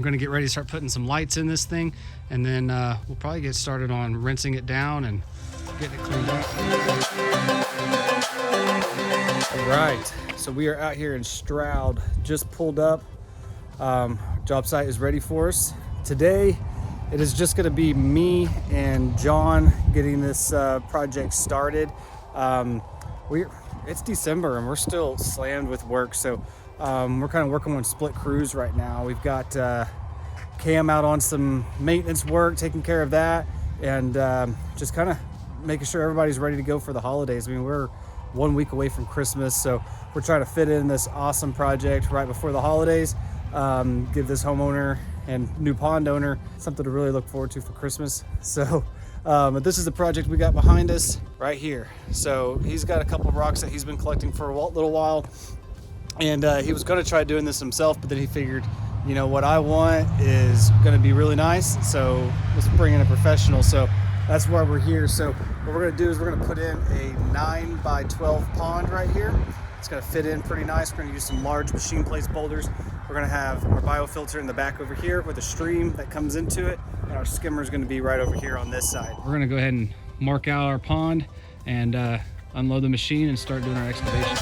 We're gonna get ready to start putting some lights in this thing, and then we'll probably get started on rinsing it down and getting it cleaned up. All right, so we are out here in Stroud, just pulled up. Job site is ready for us. Today, it is just gonna be me and John getting this project started. It's December and we're still slammed with work, so we're kind of working on split crews right now. We've got Cam out on some maintenance work, taking care of that, and just kind of making sure everybody's ready to go for the holidays. I mean, we're 1 week away from Christmas, so we're trying to fit in this awesome project right before the holidays. Give this homeowner and new pond owner something to really look forward to for Christmas. So but this is the project we got behind us right here. So he's got a couple of rocks that he's been collecting for a little while. And he was going to try doing this himself, but then he figured, you know, what I want is going to be really nice, so let's bring in a professional. So that's why we're here. So what we're going to do is we're going to put in a 9x12 pond right here. It's going to fit in pretty nice. We're going to use some large machine place boulders. We're going to have our biofilter in the back over here with a stream that comes into it, and our skimmer is going to be right over here on this side. We're going to go ahead and mark out our pond and unload the machine and start doing our excavation.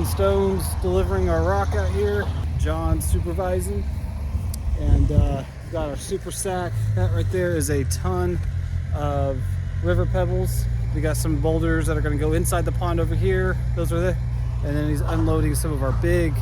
Stones delivering our rock out here. John supervising, and got our super sack. That right there is a ton of river pebbles. We got some boulders that are going to go inside the pond over here. Those are there. And then he's unloading some of our big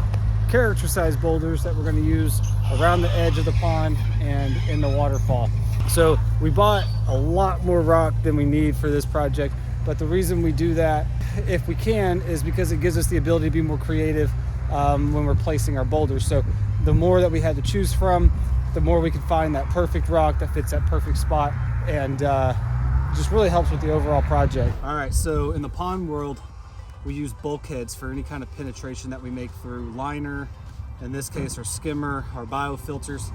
character size boulders that we're going to use around the edge of the pond and in the waterfall. So we bought a lot more rock than we need for this project, but the reason we do that, if we can, is because it gives us the ability to be more creative when we're placing our boulders. So the more that we had to choose from, the more we can find that perfect rock that fits that perfect spot, and just really helps with the overall project. All right, so in the pond world, we use bulkheads for any kind of penetration that we make through liner, in this case our skimmer, our biofilters,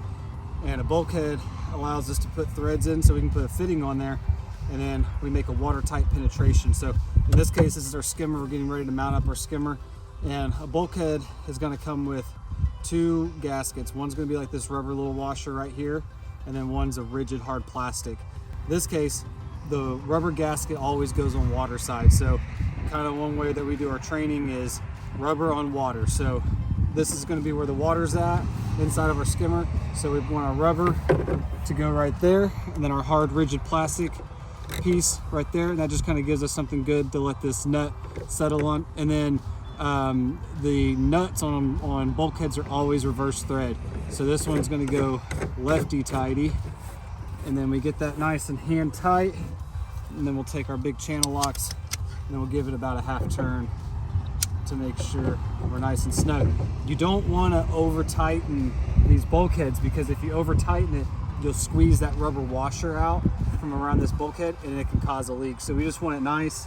and a bulkhead allows us to put threads in so we can put a fitting on there, and then we make a watertight penetration. So in this case, this is our skimmer. We're getting ready to mount up our skimmer, and a bulkhead is going to come with two gaskets. One's going to be like this rubber little washer right here, and then one's a rigid hard plastic. In this case, the rubber gasket always goes on water side. So kind of one way that we do our training is rubber on water. So this is going to be where the water's at inside of our skimmer. So we want our rubber to go right there, and then our hard rigid plastic piece right there, and that just kind of gives us something good to let this nut settle on. And then the nuts on bulkheads are always reverse thread, so this one's going to go lefty tighty, and then we get that nice and hand tight, and then we'll take our big channel locks and then we'll give it about a half turn to make sure we're nice and snug. You don't want to over tighten these bulkheads, because if you over tighten it, you'll squeeze that rubber washer out from around this bulkhead and it can cause a leak. So we just want it nice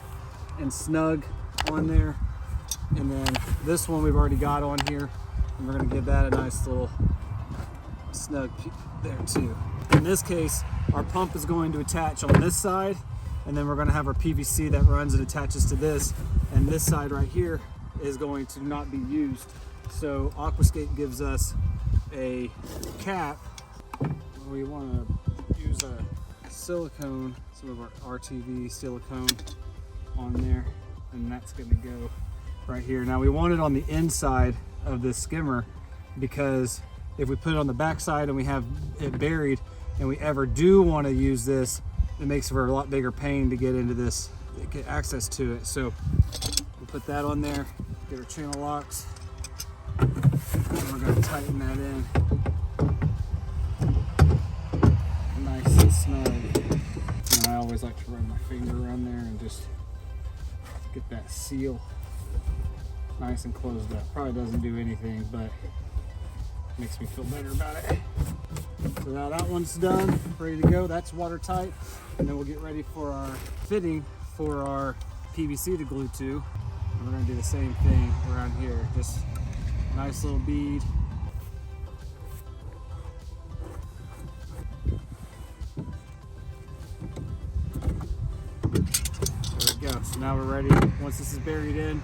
and snug on there. And then this one we've already got on here, and we're going to give that a nice little snug there too. In this case, our pump is going to attach on this side, and then we're going to have our PVC that runs and attaches to this, and this side right here is going to not be used. So Aquascape gives us a cap. We want to use a silicone, some of our RTV silicone on there, and that's going to go right here. Now we want it on the inside of this skimmer, because if we put it on the back side and we have it buried and we ever do want to use this, it makes for a lot bigger pain to get into this, get access to it. So we'll put that on there, get our channel locks, and we're going to tighten that in nice and snug. And I always like to run my finger around there and just get that seal nice and closed up. Probably doesn't do anything, but makes me feel better about it. So now that one's done, ready to go. That's watertight. And then we'll get ready for our fitting for our PVC to glue to. And we're gonna do the same thing around here. Just nice little bead. There we go. So now we're ready. Once this is buried in,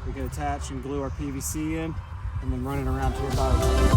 we can attach and glue our PVC in and then run it around to our bottom.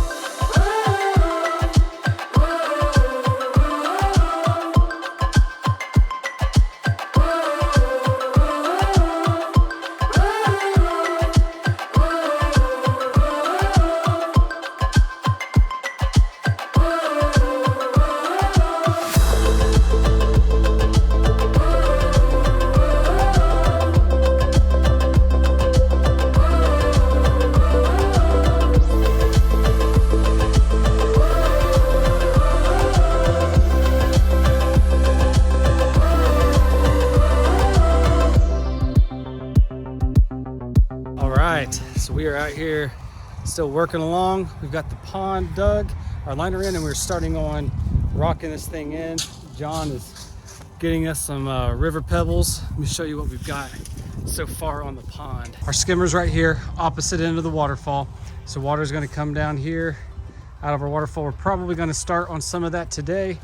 So we are out here still working along. We've got the pond dug, our liner in, and we're starting on rocking this thing in. John is getting us some river pebbles. Let me show you what we've got so far on the pond. Our skimmer's right here, opposite end of the waterfall. So water's gonna come down here out of our waterfall. We're probably gonna start on some of that today,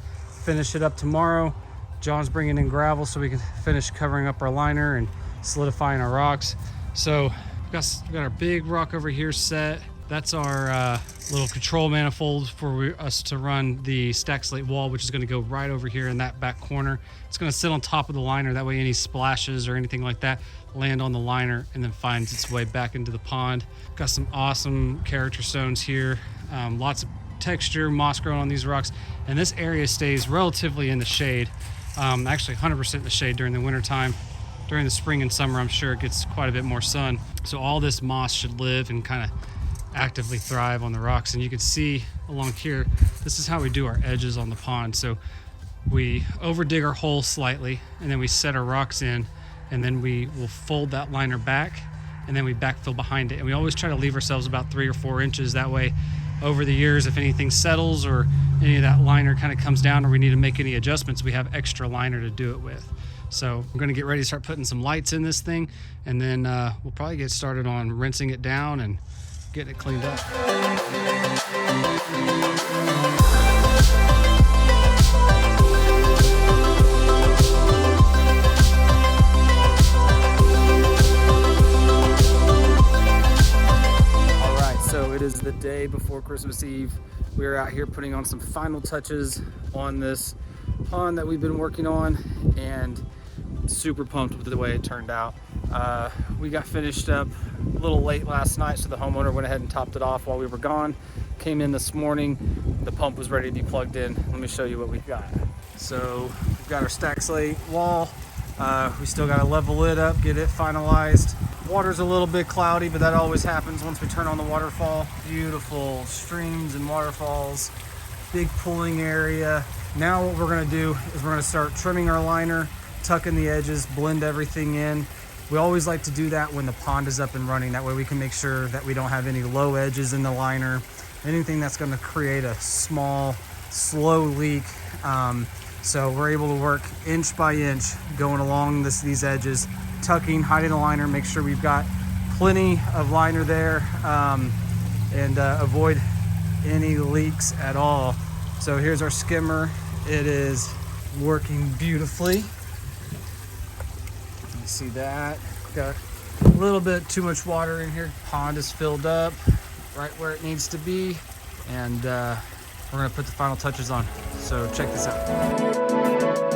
finish it up tomorrow. John's bringing in gravel so we can finish covering up our liner and solidifying our rocks. So we've got our big rock over here set. That's our little control manifold for us to run the stack slate wall, which is going to go right over here in that back corner. It's going to sit on top of the liner. That way any splashes or anything like that land on the liner and then finds its way back into the pond. Got some awesome character stones here. Lots of texture, moss growing on these rocks. And this area stays relatively in the shade. Actually 100% in the shade during the winter time. During the spring and summer, I'm sure it gets quite a bit more sun. So all this moss should live and kind of actively thrive on the rocks. And you can see along here, this is how we do our edges on the pond. So we over dig our hole slightly and then we set our rocks in and then we will fold that liner back and then we backfill behind it. And we always try to leave ourselves about 3 or 4 inches. That way, over the years, if anything settles or any of that liner kind of comes down or we need to make any adjustments, we have extra liner to do it with. So we're gonna get ready to start putting some lights in this thing, and then we'll probably get started on rinsing it down and getting it cleaned up. All right, so it is the day before Christmas Eve. We are out here putting on some final touches on this pond that we've been working on, and super pumped with the way it turned out. We got finished up a little late last night, so the homeowner went ahead and topped it off while we were gone. Came in this morning, the pump was ready to be plugged in. Let me show you what we've got. So we've got our stack slate wall. We still got to level it up, get it finalized. Water's a little bit cloudy, but that always happens once we turn on the waterfall. Beautiful streams and waterfalls, big pooling area. Now what we're gonna do is we're gonna start trimming our liner, tucking the edges, blend everything in. We always like to do that when the pond is up and running. That way we can make sure that we don't have any low edges in the liner, anything that's gonna create a small, slow leak. So we're able to work inch by inch, going along these edges, tucking, hiding the liner, make sure we've got plenty of liner there, and avoid any leaks at all. So here's our skimmer. It is working beautifully. You see that? Got a little bit too much water in here. Pond is filled up right where it needs to be. And we're gonna put the final touches on. So check this out.